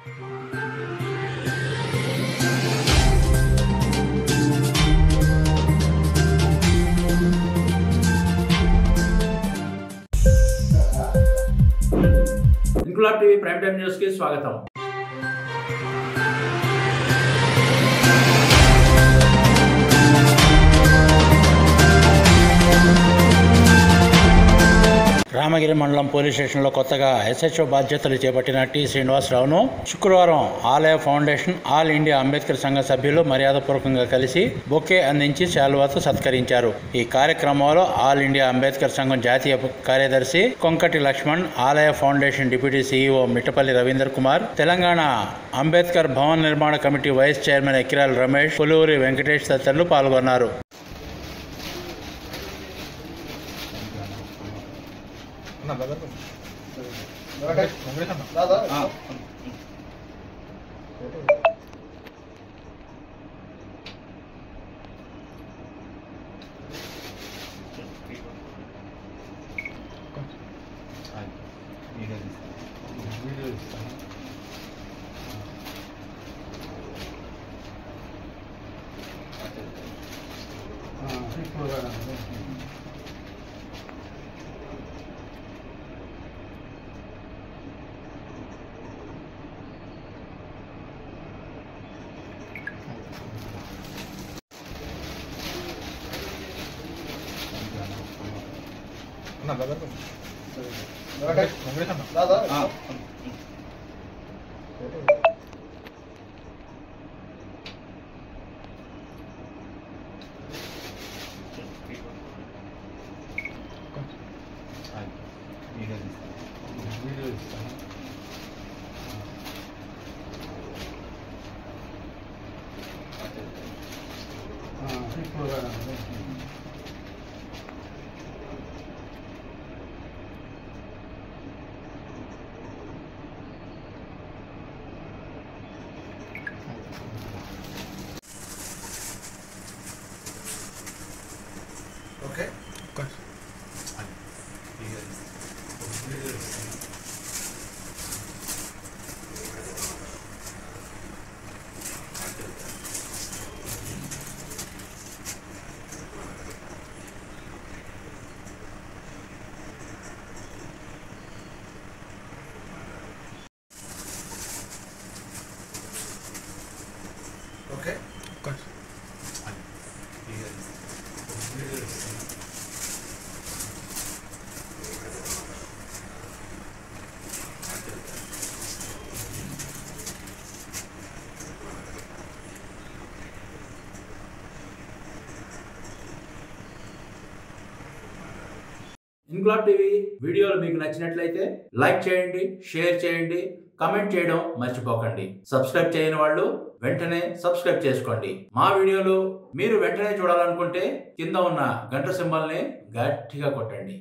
Inquilab TV prime time news కి స్వాగతం. రామగిరి మండలం పోలీస్ స్టేషన్లో కొత్తగా ఎస్హెచ్ఓ బాధ్యతలు చేపట్టిన టి శ్రీనివాసరావును శుక్రవారం ఆలయ ఫౌండేషన్ ఆల్ ఇండియా అంబేద్కర్ సంఘ సభ్యులు మర్యాదపూర్వకంగా కలిసి బొకే అందించి శాలువాతో సత్కరించారు. ఈ కార్యక్రమంలో ఆల్ ఇండియా అంబేద్కర్ సంఘం జాతీయ కార్యదర్శి Konkati Laxman, Alaya foundation deputy CEO Mittapalli Ravinder Kumar, Telangana Ambedkar Bhavan నిర్మాణ committee vice chairman Ekiral Ramesh, Koluvuri Venkatesh తదితరులు పాల్గొన్నారు. Okay. Okay. ఇంక్లాబ్ టీవీ వీడియోలు మీకు నచ్చినట్లయితే లైక్ చేయండి, షేర్ చేయండి, కామెంట్ చేయడం మర్చిపోకండి. సబ్స్క్రైబ్ చేయని వాళ్ళు వెంటనే సబ్స్క్రైబ్ చేసుకోండి. మా వీడియోలు మీరు వెంటనే చూడాలనుకుంటే కింద ఉన్న గంట సింబల్ని గట్టిగా కొట్టండి.